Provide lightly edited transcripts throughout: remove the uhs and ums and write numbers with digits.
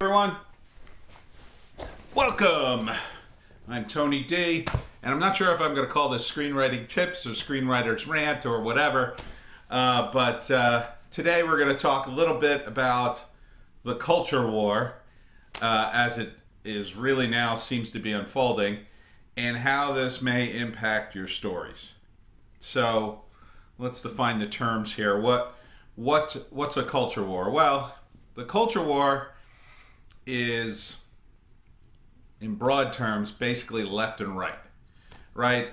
everyone. Welcome. I'm Tony D, and I'm not sure if I'm going to call this Screenwriting Tips or Screenwriter's Rant or whatever, but today we're going to talk a little bit about the culture war as it is really now seems to be unfolding, and how this may impact your stories. So let's define the terms here. What's a culture war? Well, the culture war is, in broad terms, basically left and right, right?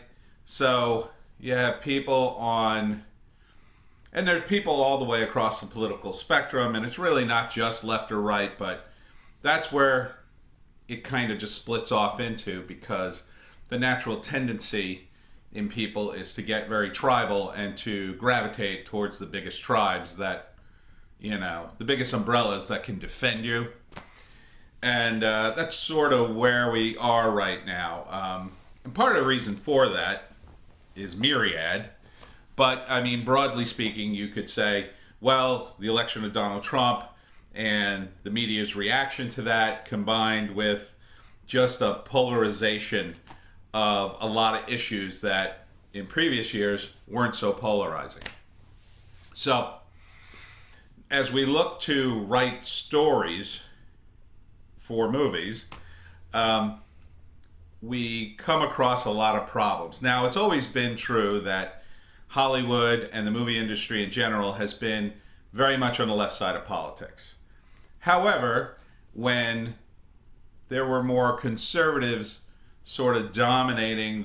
So you have people on, and there's people all the way across the political spectrum, and it's really not just left or right, but that's where it kind of just splits off into, because the natural tendency in people is to get very tribal and to gravitate towards the biggest tribes that, you know, the biggest umbrellas that can defend you. And that's sort of where we are right now. And part of the reason for that is myriad. But, I mean, broadly speaking, you could say, well, the election of Donald Trump and the media's reaction to that, combined with just a polarization of a lot of issues that in previous years weren't so polarizing. So, as we look to write stories for movies, we come across a lot of problems. Now, it's always been true that Hollywood and the movie industry in general has been very much on the left side of politics. However, when there were more conservatives sort of dominating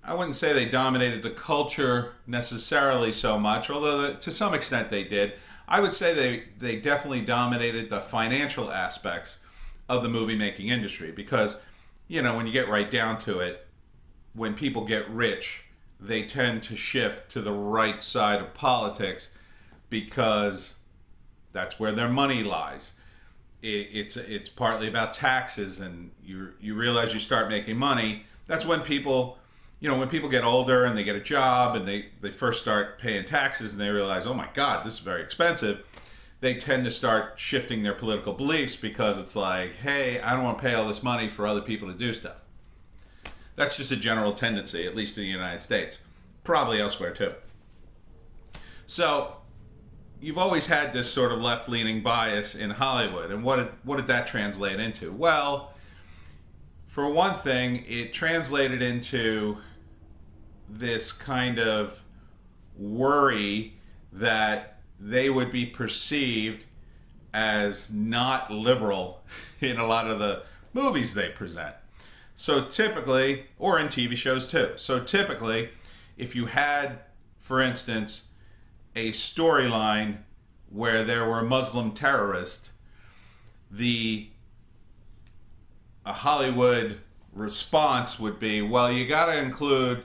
I wouldn't say they dominated the culture necessarily so much, although to some extent they did. I would say they definitely dominated the financial aspects of the movie making industry, because, you know, when you get right down to it, when people get rich, they tend to shift to the right side of politics because that's where their money lies. It's partly about taxes, and you realize you start making money. That's when people, you know, when people get older and they get a job and they first start paying taxes and they realize, oh my God, this is very expensive. They tend to start shifting their political beliefs, because it's like, hey, I don't want to pay all this money for other people to do stuff. That's just a general tendency, at least in the United States. Probably elsewhere too. So you've always had this sort of left-leaning bias in Hollywood. And what did that translate into? Well, for one thing, it translated into this kind of worry that they would be perceived as not liberal in a lot of the movies they present. So typically, or in TV shows too. So typically, if you had, for instance, a storyline where there were Muslim terrorists, a Hollywood response would be, well, you got to include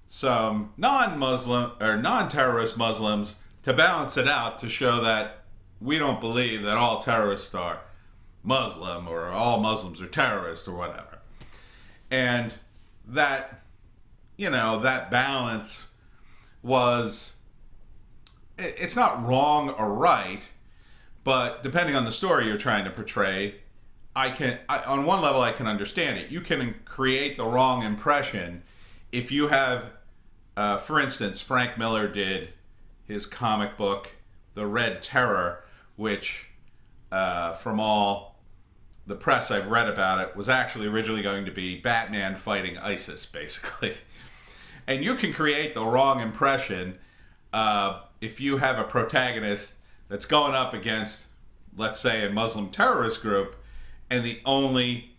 some non-Muslim or non-terrorist Muslims to balance it out, to show that we don't believe that all terrorists are Muslim or all Muslims are terrorists or whatever. And that, you know, that balance was, it's not wrong or right, but depending on the story you're trying to portray, on one level I can understand it. You can create the wrong impression if you have, for instance, Frank Miller did his comic book, The Red Terror, which, from all the press I've read about it, was actually originally going to be Batman fighting ISIS, basically. And you can create the wrong impression if you have a protagonist that's going up against, let's say, a Muslim terrorist group, and the only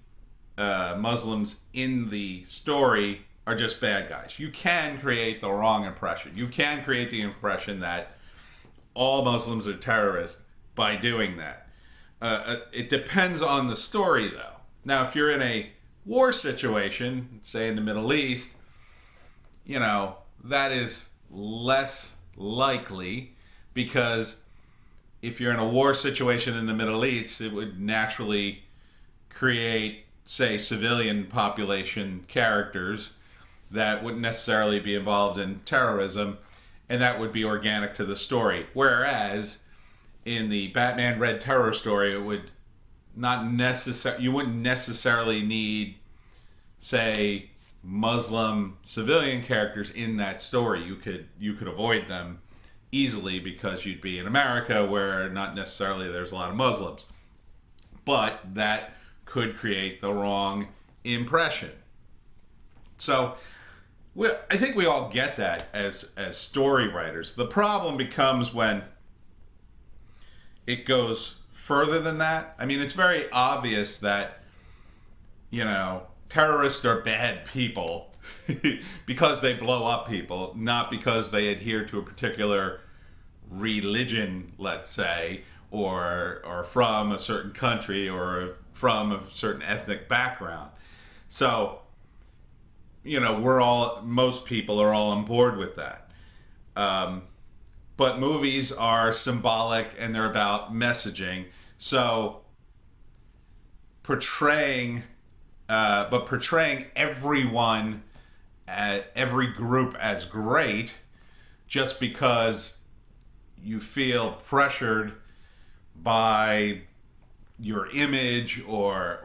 Muslims in the story are just bad guys. You can create the wrong impression. You can create the impression that all Muslims are terrorists by doing that. It depends on the story, though. Now, if you're in a war situation, say in the Middle East, you know, that is less likely, because if you're in a war situation in the Middle East, it would naturally create, say, civilian population characters that wouldn't necessarily be involved in terrorism, and that would be organic to the story. Whereas in the Batman Red Terror story, it would not you wouldn't necessarily need, say, Muslim civilian characters in that story. You could avoid them easily because you'd be in America where not necessarily there's a lot of Muslims. But that could create the wrong impression. So I think we all get that as story writers. The problem becomes when it goes further than that. I mean, it's very obvious that, terrorists are bad people because they blow up people, not because they adhere to a particular religion, let's say, or from a certain country or from a certain ethnic background. So, most people are all on board with that. But movies are symbolic and they're about messaging. So portraying everyone, every group as great just because you feel pressured by your image or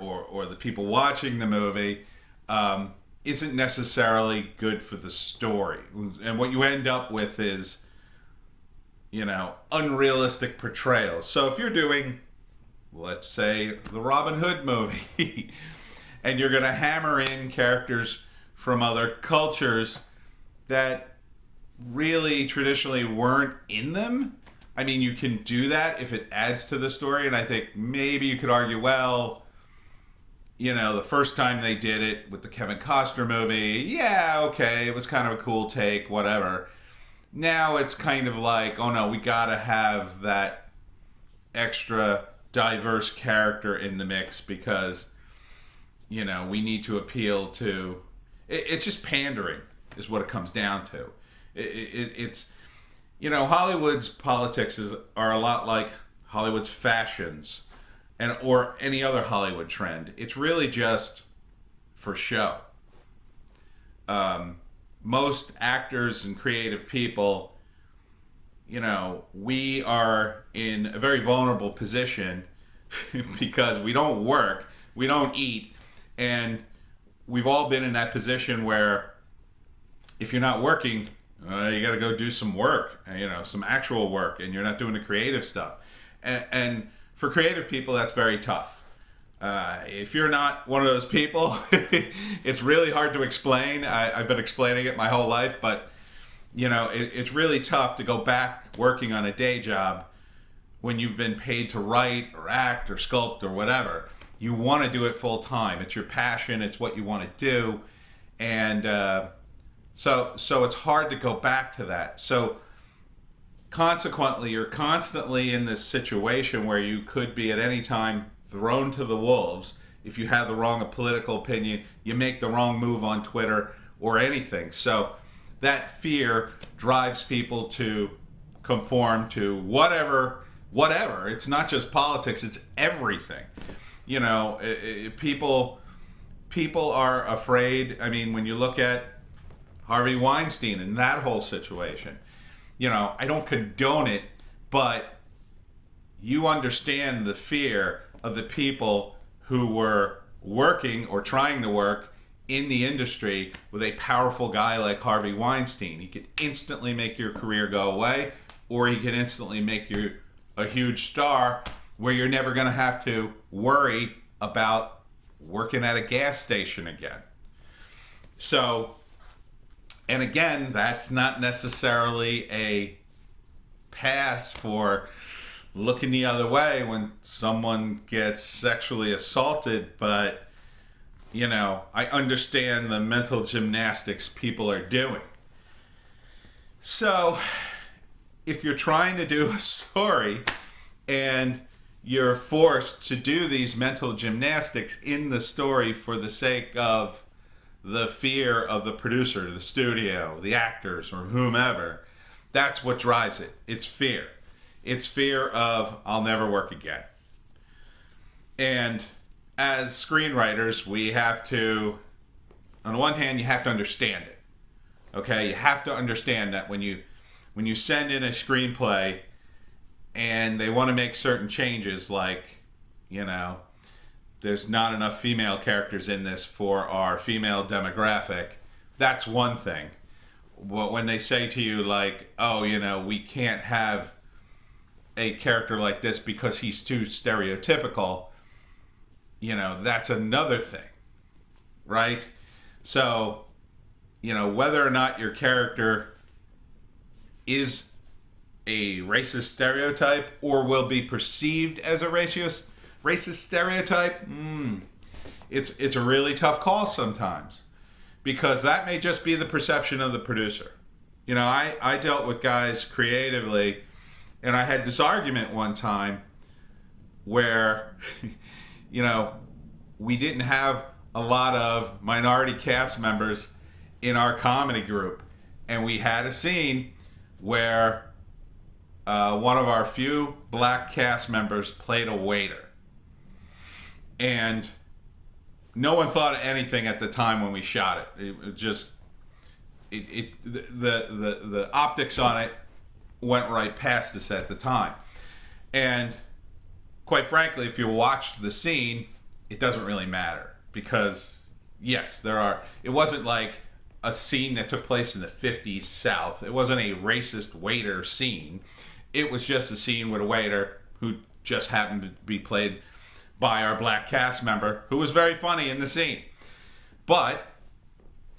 the people watching the movie isn't necessarily good for the story. And what you end up with is, unrealistic portrayals. So if you're doing, let's say, the Robin Hood movie, and you're going to hammer in characters from other cultures that really traditionally weren't in them, I mean, you can do that if it adds to the story, and I think maybe you could argue, well, the first time they did it with the Kevin Costner movie, yeah, okay, it was kind of a cool take, whatever. Now it's kind of like, oh no, we gotta have that extra diverse character in the mix because, we need to appeal to... It's just pandering is what it comes down to. It's... Hollywood's politics are a lot like Hollywood's fashions or any other Hollywood trend. It's really just for show. Most actors and creative people, we are in a very vulnerable position because we don't work, we don't eat, and we've all been in that position where if you're not working, you got to go do some work, some actual work, and you're not doing the creative stuff. And for creative people, that's very tough. If you're not one of those people, it's really hard to explain. I've been explaining it my whole life, but it's really tough to go back working on a day job when you've been paid to write or act or sculpt or whatever. You want to do it full time. It's your passion. It's what you want to do, and so it's hard to go back to that. So consequently, you're constantly in this situation where you could be at any time thrown to the wolves. If you have the wrong political opinion, you make the wrong move on Twitter or anything. So that fear drives people to conform to whatever. It's not just politics, it's everything. People are afraid. I mean, when you look at Harvey Weinstein and that whole situation, I don't condone it, but you understand the fear of the people who were working or trying to work in the industry with a powerful guy like Harvey Weinstein. He could instantly make your career go away, or he could instantly make you a huge star where you're never going to have to worry about working at a gas station again. So, and again, that's not necessarily a pass for looking the other way when someone gets sexually assaulted, but I understand the mental gymnastics people are doing. So if you're trying to do a story and you're forced to do these mental gymnastics in the story for the sake of the fear of the producer, the studio, the actors, or whomever, that's what drives it. It's fear. It's fear of, I'll never work again. And as screenwriters, we have to, on the one hand, you have to understand it. Okay? You have to understand that when you send in a screenplay, and they want to make certain changes, like, you know, there's not enough female characters in this for our female demographic, that's one thing. But when they say to you, like, oh, you know, we can't have a character like this because he's too stereotypical, you know, that's another thing, right? So, you know, whether or not your character is a racist stereotype or will be perceived as a racist stereotype, it's a really tough call sometimes, because that may just be the perception of the producer. You know, I dealt with guys creatively, and I had this argument one time where, you know, we didn't have a lot of minority cast members in our comedy group, and we had a scene where one of our few black cast members played a waiter, and no one thought of anything at the time when we shot it. It just the optics on it went right past us at the time, and quite frankly, if you watched the scene, it doesn't really matter, because yes, it wasn't like a scene that took place in the 50s South. It wasn't a racist waiter scene. It was just a scene with a waiter who just happened to be played by our black cast member, who was very funny in the scene. But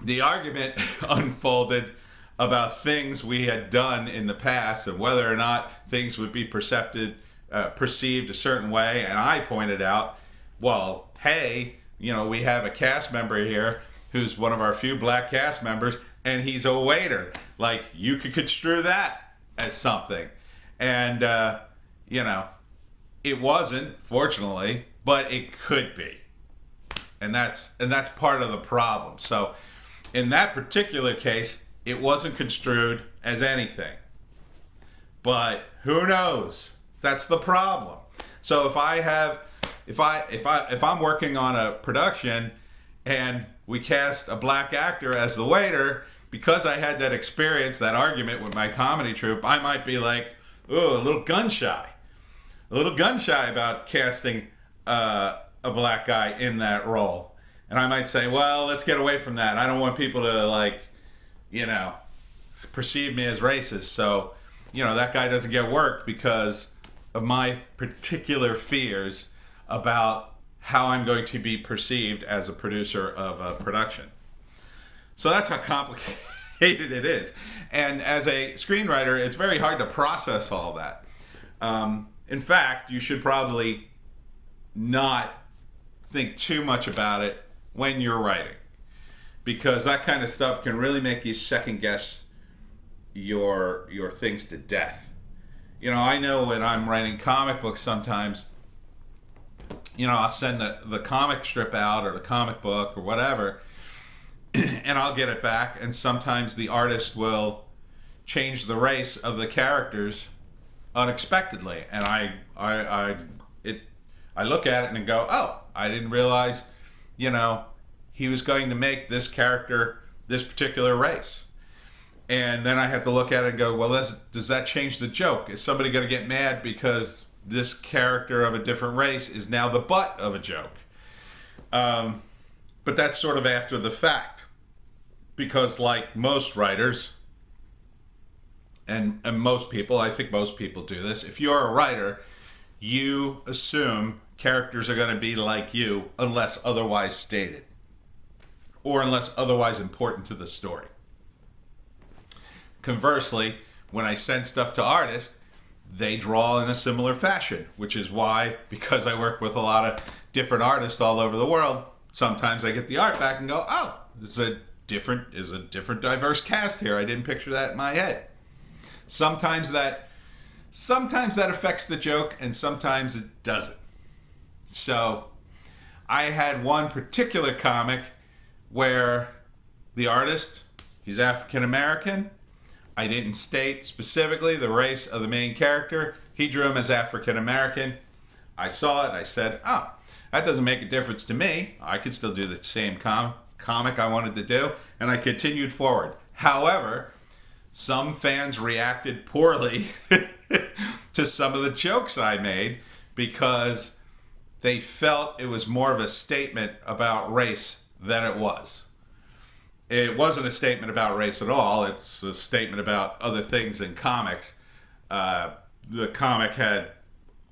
the argument unfolded about things we had done in the past and whether or not things would be perceived a certain way. And I pointed out, well, hey, you know, we have a cast member here who's one of our few black cast members, and he's a waiter. Like, you could construe that as something. And, you know, it wasn't, fortunately, but it could be. And that's part of the problem. So in that particular case, it wasn't construed as anything. But who knows? That's the problem. So if I'm working on a production and we cast a black actor as the waiter, because I had that experience, that argument with my comedy troupe, I might be like, oh, a little gun shy about casting a black guy in that role. And I might say, well, let's get away from that. I don't want people to, like, you know, perceive me as racist. So, you know, that guy doesn't get work because of my particular fears about how I'm going to be perceived as a producer of a production. So that's how complicated it is. And as a screenwriter, it's very hard to process all that. In fact, you should probably not think too much about it when you're writing, because that kind of stuff can really make you second guess your things to death. You know, I know when I'm writing comic books sometimes, you know, I'll send the comic strip out or the comic book or whatever, and I'll get it back, and sometimes the artist will change the race of the characters unexpectedly, and I look at it and go, oh, I didn't realize, you know, he was going to make this character this particular race. And then I have to look at it and go, well, does that change the joke? Is somebody going to get mad because this character of a different race is now the butt of a joke? But that's sort of after the fact, because like most writers, and most people, I think most people do this, if you're a writer, you assume characters are going to be like you unless otherwise stated, or unless otherwise important to the story. Conversely, when I send stuff to artists, they draw in a similar fashion, which is why, because I work with a lot of different artists all over the world, sometimes I get the art back and go, oh, there's a different diverse cast here. I didn't picture that in my head. Sometimes that affects the joke, and sometimes it doesn't. So I had one particular comic where the artist, he's African American. I didn't state specifically the race of the main character. He drew him as African American. I saw it, I said, oh, that doesn't make a difference to me. I could still do the same comic I wanted to do, and I continued forward. However, some fans reacted poorly to some of the jokes I made because they felt it was more of a statement about race than it was. It wasn't a statement about race at all. It's a statement about other things in comics. The comic had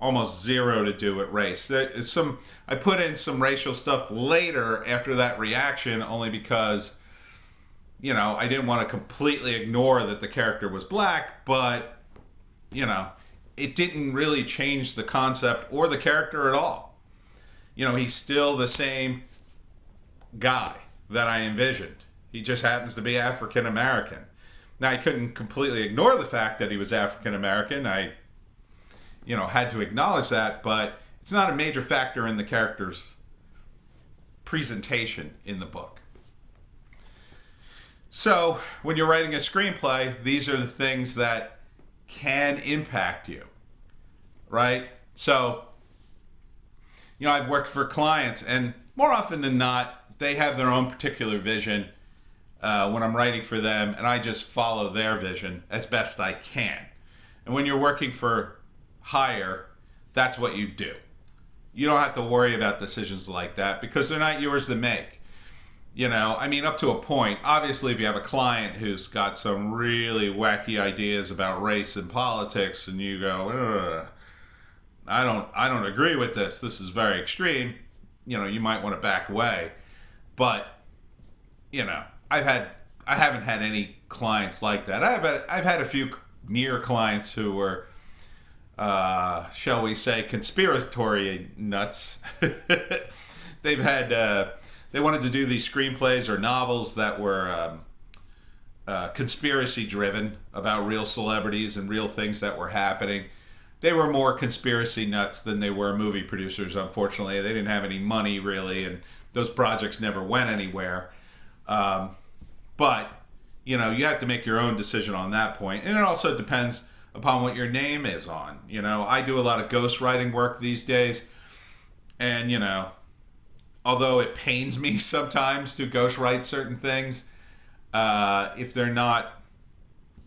almost zero to do with race. I put in some racial stuff later after that reaction only because, I didn't want to completely ignore that the character was black, but, it didn't really change the concept or the character at all. He's still the same guy that I envisioned. He just happens to be African American. Now, I couldn't completely ignore the fact that he was African American. I, had to acknowledge that, but it's not a major factor in the character's presentation in the book. So, when you're writing a screenplay, these are the things that can impact you, right? So, I've worked for clients, and more often than not, they have their own particular vision when I'm writing for them, and I just follow their vision as best I can. And when you're working for hire, that's what you do. You don't have to worry about decisions like that because they're not yours to make. Up to a point. Obviously, if you have a client who's got some really wacky ideas about race and politics, and you go, I don't agree with this. This is very extreme. You might want to back away. But, I haven't had any clients like that. I've had a few near clients who were, shall we say, conspiratory nuts. They wanted to do these screenplays or novels that were conspiracy driven about real celebrities and real things that were happening. They were more conspiracy nuts than they were movie producers, unfortunately. They didn't have any money, really, and those projects never went anywhere. But, you have to make your own decision on that point. And it also depends upon what your name is on. I do a lot of ghostwriting work these days. And, although it pains me sometimes to ghostwrite certain things, if they're not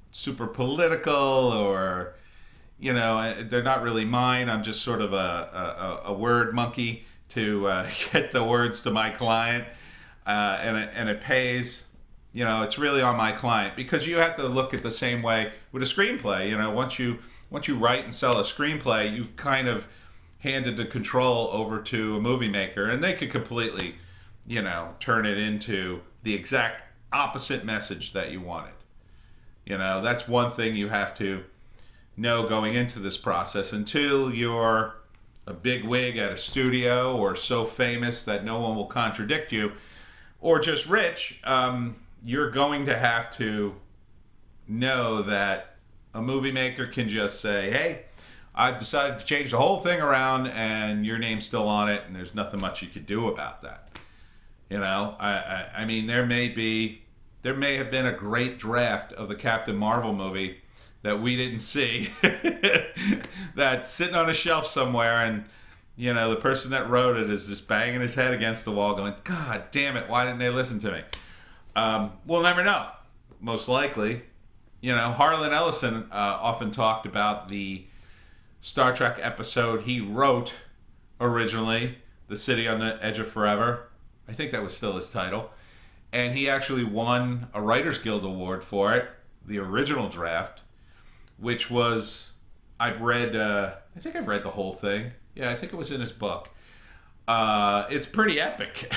super political or, they're not really mine, I'm just sort of a word monkey to get the words to my client, and it pays. It's really on my client because you have to look at the same way with a screenplay. Once you write and sell a screenplay, you've kind of handed the control over to a movie maker, and they could completely, turn it into the exact opposite message that you wanted. That's one thing you have to know going into this process. Until you're a big wig at a studio or so famous that no one will contradict you, or just rich, you're going to have to know that a movie maker can just say, hey, I've decided to change the whole thing around and your name's still on it, and there's nothing much you could do about that. I mean, there may have been a great draft of the Captain Marvel movie that we didn't see that's sitting on a shelf somewhere, and the person that wrote it is just banging his head against the wall going, God damn it, why didn't they listen to me? We'll never know. Most likely. Harlan Ellison often talked about the Star Trek episode he wrote originally, The City on the Edge of Forever. I think that was still his title. And he actually won a Writers Guild Award for it, the original draft, which was, I think I've read the whole thing. Yeah, I think it was in his book. It's pretty epic.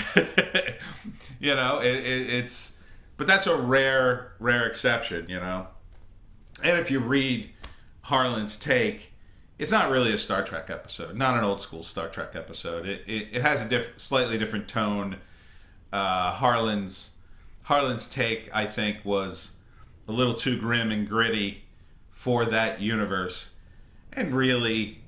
But that's a rare exception, And if you read Harlan's take, it's not really a Star Trek episode, not an old school Star Trek episode. It has a slightly different tone. Harlan's take, I think, was a little too grim and gritty for that universe, and really,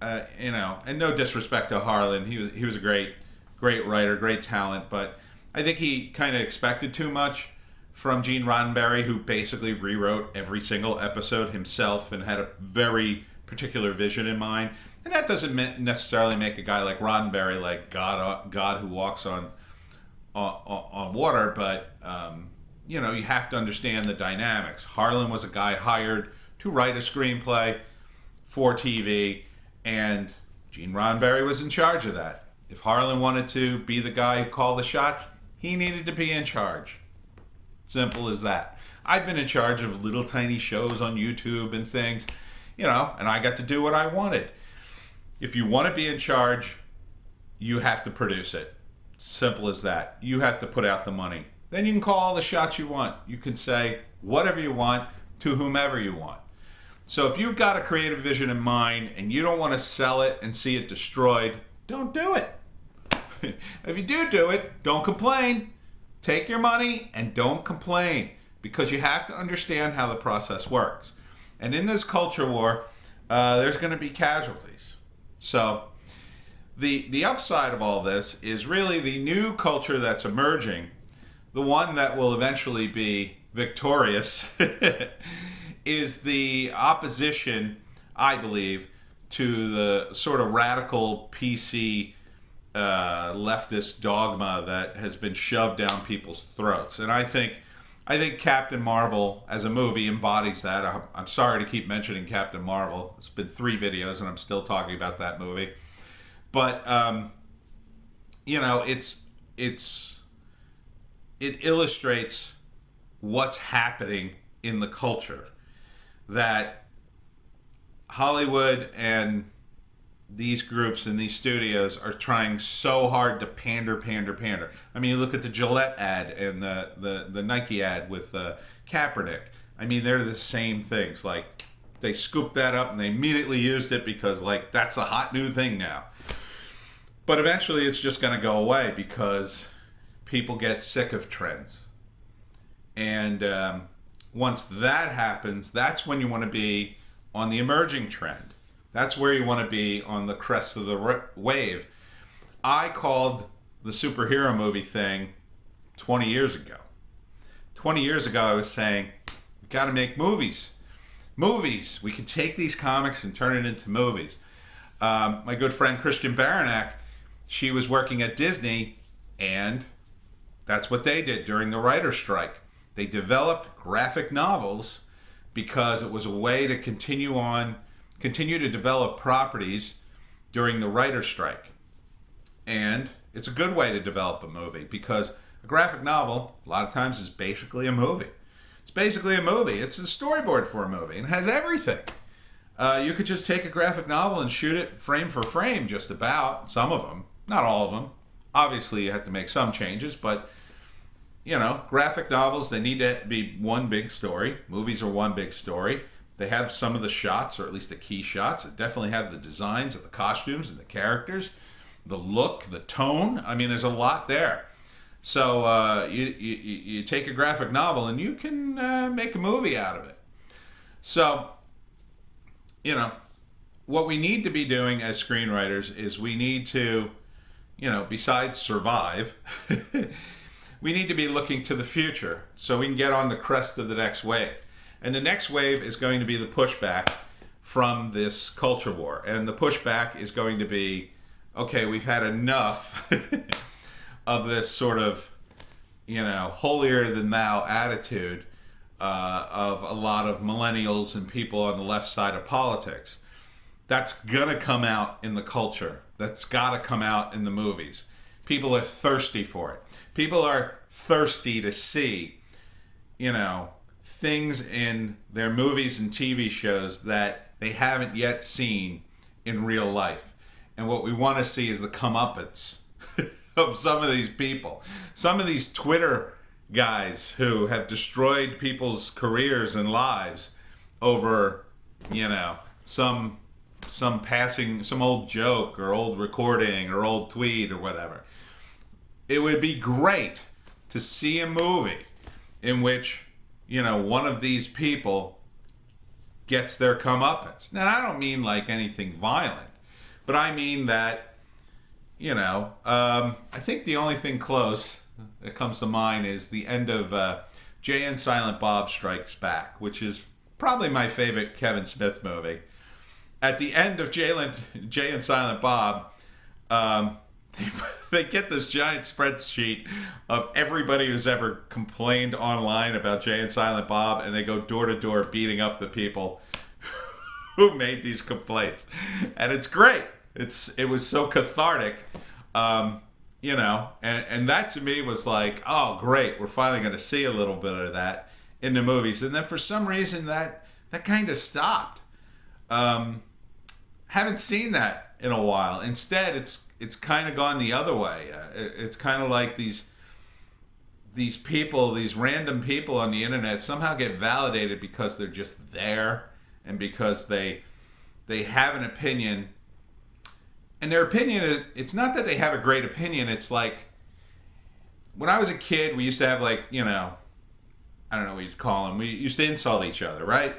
and no disrespect to Harlan, he was a great writer, great talent, but I think he kind of expected too much from Gene Roddenberry, who basically rewrote every single episode himself and had a very particular vision in mind. And that doesn't necessarily make a guy like Roddenberry like God who walks on water, but you have to understand the dynamics. Harlan was a guy hired to write a screenplay for TV, and Gene Roddenberry was in charge of that. If Harlan wanted to be the guy who called the shots, he needed to be in charge. Simple as that. I've been in charge of little tiny shows on YouTube and things, you know, and I got to do what I wanted. If you want to be in charge, you have to produce it. Simple as that. You have to put out the money. Then you can call all the shots you want. You can say whatever you want to whomever you want. So if you've got a creative vision in mind and you don't want to sell it and see it destroyed, don't do it. If you do it, don't complain. Take your money and don't complain, because you have to understand how the process works. And in this culture war, there's going to be casualties. So the upside of all this is really the new culture that's emerging, the one that will eventually be victorious, is the opposition, I believe, to the sort of radical PC leftist dogma that has been shoved down people's throats. And I think Captain Marvel as a movie embodies that. I'm sorry to keep mentioning Captain Marvel. It's been 3 videos and I'm still talking about that movie. But you know, it illustrates what's happening in the culture, that Hollywood and these groups and these studios are trying so hard to pander. I mean, you look at the Gillette ad and the Nike ad with Kaepernick. I mean, they're the same things. Like, they scooped that up and they immediately used it because, like, that's a hot new thing now. But eventually it's just going to go away because people get sick of trends. And once that happens, that's when you want to be on the emerging trend. That's where you want to be, on the crest of the wave. I called the superhero movie thing 20 years ago. 20 years ago, I was saying, we got to make movies. Movies. We can take these comics and turn it into movies. My good friend Christian Baranek, she was working at Disney, and that's what they did during the writer's strike. They developed graphic novels because it was a way to continue to develop properties during the writer's strike. And it's a good way to develop a movie, because a graphic novel, a lot of times, is basically a movie. It's basically a movie. It's the storyboard for a movie, and it has everything. You could just take a graphic novel and shoot it frame for frame, just about. Some of them, not all of them. Obviously, you have to make some changes, but, you know, graphic novels, they need to be one big story. Movies are one big story. They have some of the shots, or at least the key shots. They definitely have the designs of the costumes and the characters, the look, the tone. I mean, there's a lot there. So you take a graphic novel and you can make a movie out of it. So, you know, what we need to be doing as screenwriters is we need to, you know, besides survive, we need to be looking to the future so we can get on the crest of the next wave. And the next wave is going to be the pushback from this culture war. And the pushback is going to be, okay, we've had enough of this sort of, you know, holier-than-thou attitude of a lot of millennials and people on the left side of politics. That's going to come out in the culture. That's got to come out in the movies. People are thirsty for it. People are thirsty to see, you know, things in their movies and TV shows that they haven't yet seen in real life. And what we want to see is the comeuppance of some of these people. Some of these Twitter guys who have destroyed people's careers and lives over, you know, some old joke or old recording or old tweet or whatever. It would be great to see a movie in which, you know, one of these people gets their comeuppance. Now, I don't mean like anything violent, but I mean that, you know, I think the only thing close that comes to mind is the end of Jay and Silent Bob Strikes Back, which is probably my favorite Kevin Smith movie. At the end of Jay and Silent Bob, they get this giant spreadsheet of everybody who's ever complained online about Jay and Silent Bob, and they go door to door beating up the people who made these complaints, and it's great. It was so cathartic, you know, and that to me was like, oh great, we're finally going to see a little bit of that in the movies. And then for some reason that kind of stopped. Haven't seen that in a while. Instead, it's kind of gone the other way. It's kind of like these people, these random people on the internet somehow get validated because they're just there and because they have an opinion. And their opinion, it's not that they have a great opinion. It's like, when I was a kid, we used to have like, you know, I don't know what you'd call them. We used to insult each other, right?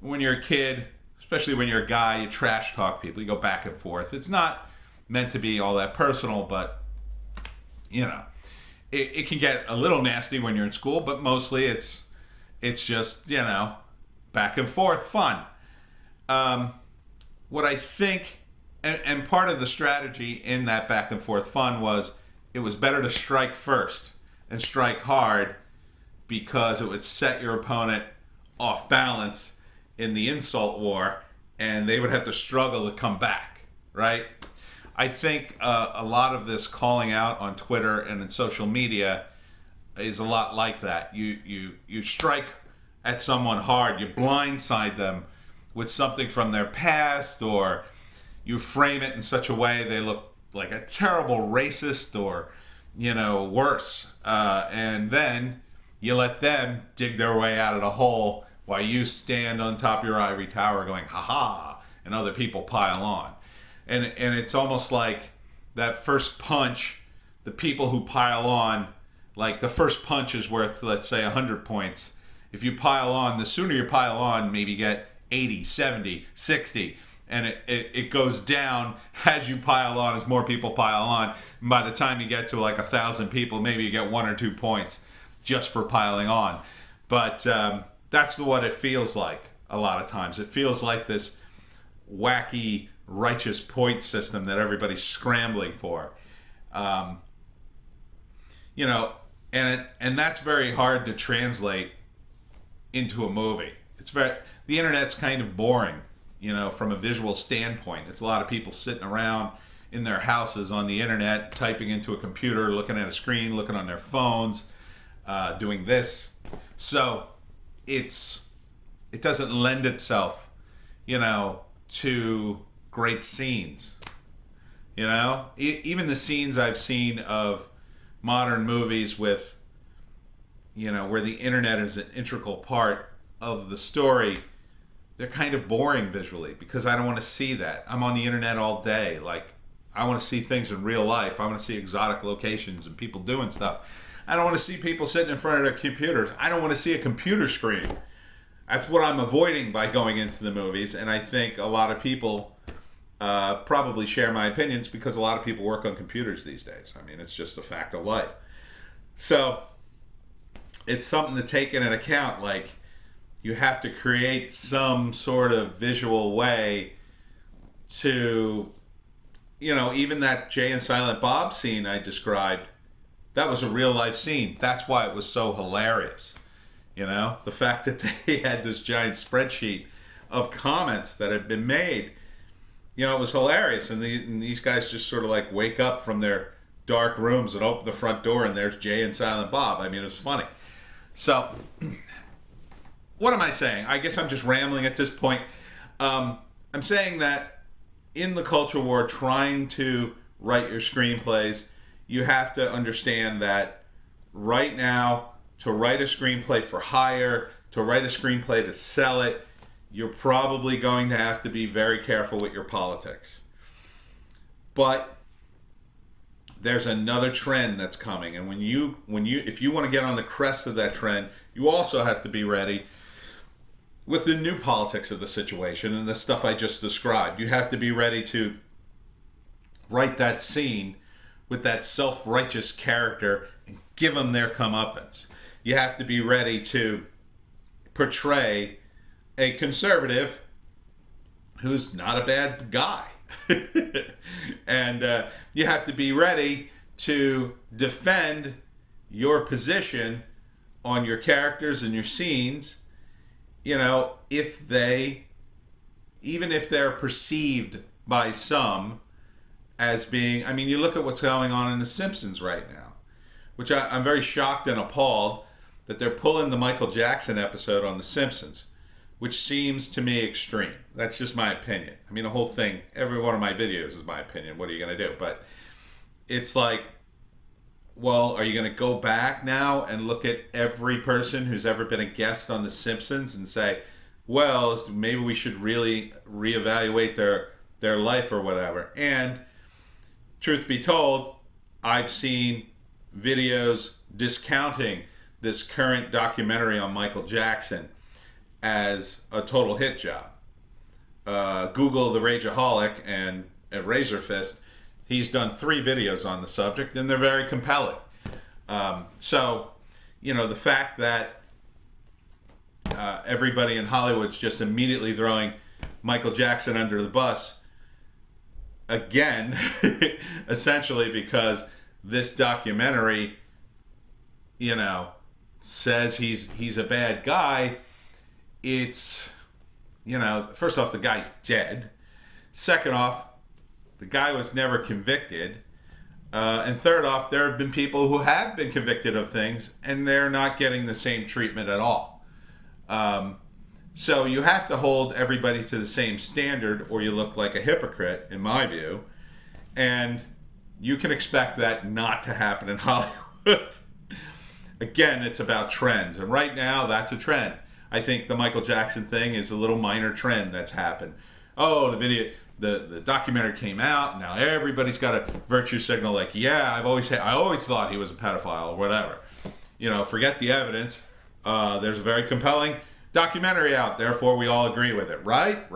When you're a kid, especially when you're a guy, you trash talk people. You go back and forth. It's not meant to be all that personal, but, you know, it can get a little nasty when you're in school, but mostly it's just, you know, back and forth fun. What I think, and part of the strategy in that back and forth fun was, it was better to strike first and strike hard, because it would set your opponent off balance in the insult war, and they would have to struggle to come back, right? I think a lot of this calling out on Twitter and in social media is a lot like that. You strike at someone hard, you blindside them with something from their past, or you frame it in such a way they look like a terrible racist, or, you know, worse. And then you let them dig their way out of the hole while you stand on top of your ivory tower going, ha ha, and other people pile on. And it's almost like that first punch, the people who pile on, like the first punch is worth, let's say, 100 points. If you pile on, the sooner you pile on, maybe get 80, 70, 60. And it goes down as you pile on, as more people pile on. And by the time you get to like 1,000 people, maybe you get 1 or 2 points just for piling on. But that's what it feels like a lot of times. It feels like this wacky righteous point system that everybody's scrambling for. You know, and that's very hard to translate into a movie. The internet's kind of boring, you know, from a visual standpoint. It's a lot of people sitting around in their houses on the internet, typing into a computer, looking at a screen, looking on their phones, doing this. So it doesn't lend itself, you know, to great scenes. You know, even the scenes I've seen of modern movies with, you know, where the internet is an integral part of the story, they're kind of boring visually, because I don't want to see that. I'm on the internet all day. Like, I want to see things in real life. I want to see exotic locations and people doing stuff. I don't want to see people sitting in front of their computers. I don't want to see a computer screen. That's what I'm avoiding by going into the movies, and I think a lot of people probably share my opinions, because a lot of people work on computers these days. I mean, it's just a fact of life. So it's something to take into account. Like, you have to create some sort of visual way to, you know, even that Jay and Silent Bob scene I described, that was a real life scene. That's why it was so hilarious. You know, the fact that they had this giant spreadsheet of comments that had been made, you know, it was hilarious. And these guys just sort of like wake up from their dark rooms and open the front door, and there's Jay and Silent Bob. I mean, it was funny. So, what am I saying? I guess I'm just rambling at this point. I'm saying that in the culture war, trying to write your screenplays, you have to understand that right now, to write a screenplay for hire, to write a screenplay to sell it, you're probably going to have to be very careful with your politics. But there's another trend that's coming, and if you want to get on the crest of that trend, you also have to be ready with the new politics of the situation and the stuff I just described. You have to be ready to write that scene with that self-righteous character and give them their comeuppance. You have to be ready to portray a conservative who's not a bad guy. And you have to be ready to defend your position on your characters and your scenes, you know, if they, even if they're perceived by some as being, I mean, you look at what's going on in The Simpsons right now, which I'm very shocked and appalled that they're pulling the Michael Jackson episode on The Simpsons, which seems to me extreme. That's just my opinion. I mean, the whole thing, every one of my videos is my opinion. What are you going to do? But it's like, well, are you going to go back now and look at every person who's ever been a guest on The Simpsons and say, well, maybe we should really reevaluate their life or whatever? And truth be told, I've seen videos discounting this current documentary on Michael Jackson as a total hit job. Google the Rageaholic and Razor Fist. He's done 3 videos on the subject, and they're very compelling. So, you know, the fact that everybody in Hollywood's just immediately throwing Michael Jackson under the bus, again, essentially because this documentary, you know, says he's a bad guy. It's, you know, first off, the guy's dead. Second off, the guy was never convicted. And third off, there have been people who have been convicted of things and they're not getting the same treatment at all. So you have to hold everybody to the same standard or you look like a hypocrite, in my view. And you can expect that not to happen in Hollywood. Again, it's about trends. And right now, that's a trend. I think the Michael Jackson thing is a little minor trend that's happened. Oh, the documentary came out. Now everybody's got a virtue signal like, yeah, I always thought he was a pedophile or whatever. You know, forget the evidence. There's a very compelling documentary out. Therefore, we all agree with it. Right.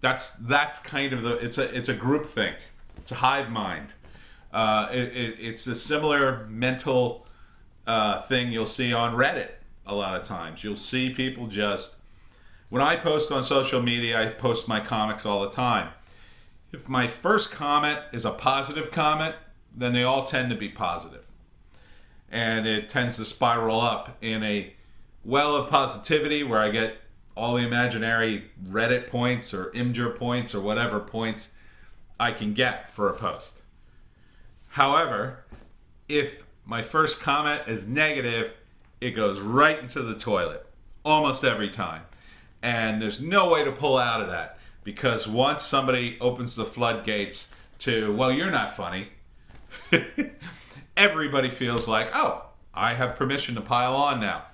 That's kind of it's a group think. It's a hive mind. It's a similar mental thing you'll see on Reddit a lot of times. You'll see people just, when I post on social media, I post my comics all the time. If my first comment is a positive comment, then they all tend to be positive. And it tends to spiral up in a well of positivity where I get all the imaginary Reddit points or Imgur points or whatever points I can get for a post. However, if my first comment is negative, it goes right into the toilet almost every time. And there's no way to pull out of that, because once somebody opens the floodgates to, well, you're not funny, everybody feels like, oh, I have permission to pile on now.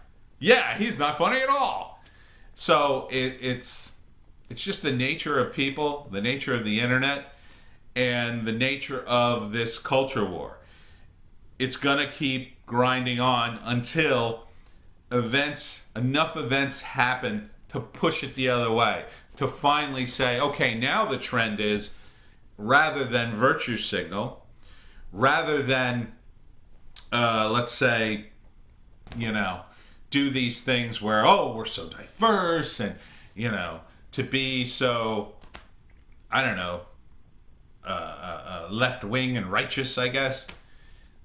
Yeah, he's not funny at all. So it's just the nature of people, the nature of the internet, and the nature of this culture war. It's gonna keep grinding on until enough events happen to push it the other way, to finally say, okay, now the trend is, rather than virtue signal, rather than, let's say, you know, do these things where, oh, we're so diverse and, you know, to be so, I don't know, left-wing and righteous, I guess,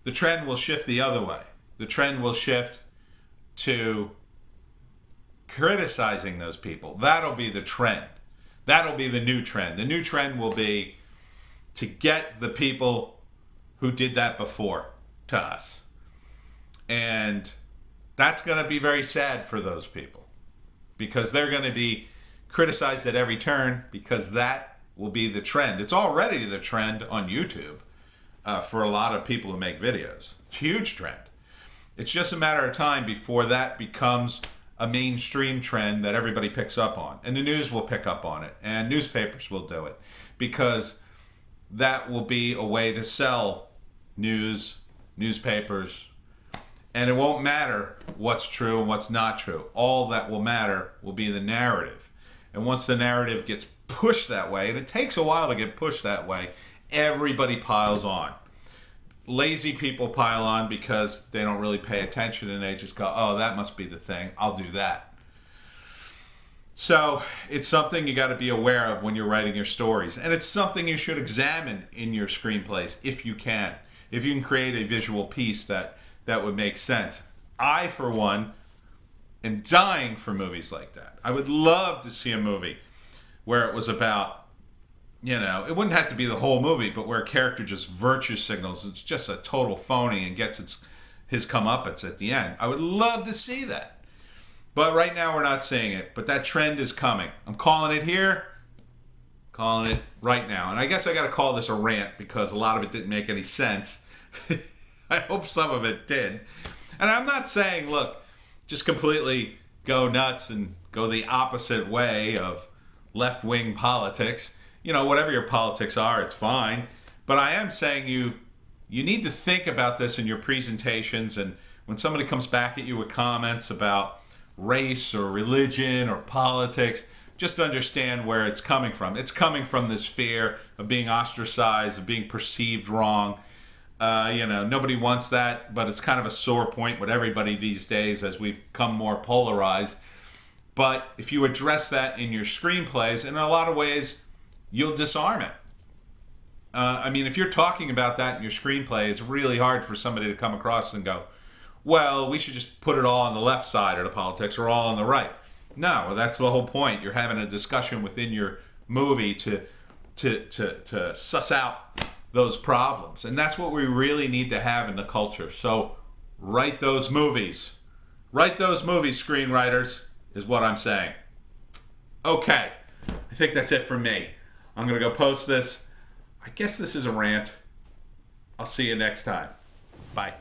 the trend will shift the other way. The trend will shift to criticizing those people. That'll be the trend. That'll be the new trend. The new trend will be to get the people who did that before to us. And that's going to be very sad for those people, because they're going to be criticized at every turn, because that will be the trend. It's already the trend on YouTube for a lot of people who make videos. It's a huge trend. It's just a matter of time before that becomes a mainstream trend that everybody picks up on. And the news will pick up on it, and newspapers will do it, because that will be a way to sell newspapers. And it won't matter what's true and what's not true. All that will matter will be the narrative. And once the narrative gets pushed that way, and it takes a while to get pushed that way, everybody piles on. Lazy people pile on because they don't really pay attention, and they just go, oh, that must be the thing, I'll do that. So it's something you got to be aware of when you're writing your stories. And it's something you should examine in your screenplays if you can. If you can create a visual piece that would make sense. I, for one, am dying for movies like that. I would love to see a movie where it was about, it wouldn't have to be the whole movie, but where a character just virtue signals. It's just a total phony and gets his comeuppance at the end. I would love to see that. But right now we're not seeing it. But that trend is coming. I'm calling it here. Calling it right now. And I guess I got to call this a rant because a lot of it didn't make any sense. I hope some of it did. And I'm not saying, look, just completely go nuts and go the opposite way of left-wing politics. Whatever your politics are, it's fine. But I am saying you need to think about this in your presentations, and when somebody comes back at you with comments about race or religion or politics, just understand where it's coming from. It's coming from this fear of being ostracized, of being perceived wrong. Nobody wants that, but it's kind of a sore point with everybody these days as we become more polarized. But if you address that in your screenplays, in a lot of ways, you'll disarm it. If you're talking about that in your screenplay, it's really hard for somebody to come across and go, well, we should just put it all on the left side of the politics or all on the right. No, that's the whole point. You're having a discussion within your movie to suss out those problems. And that's what we really need to have in the culture. So write those movies. Write those movies, screenwriters, is what I'm saying. Okay, I think that's it for me. I'm going to go post this. I guess this is a rant. I'll see you next time. Bye.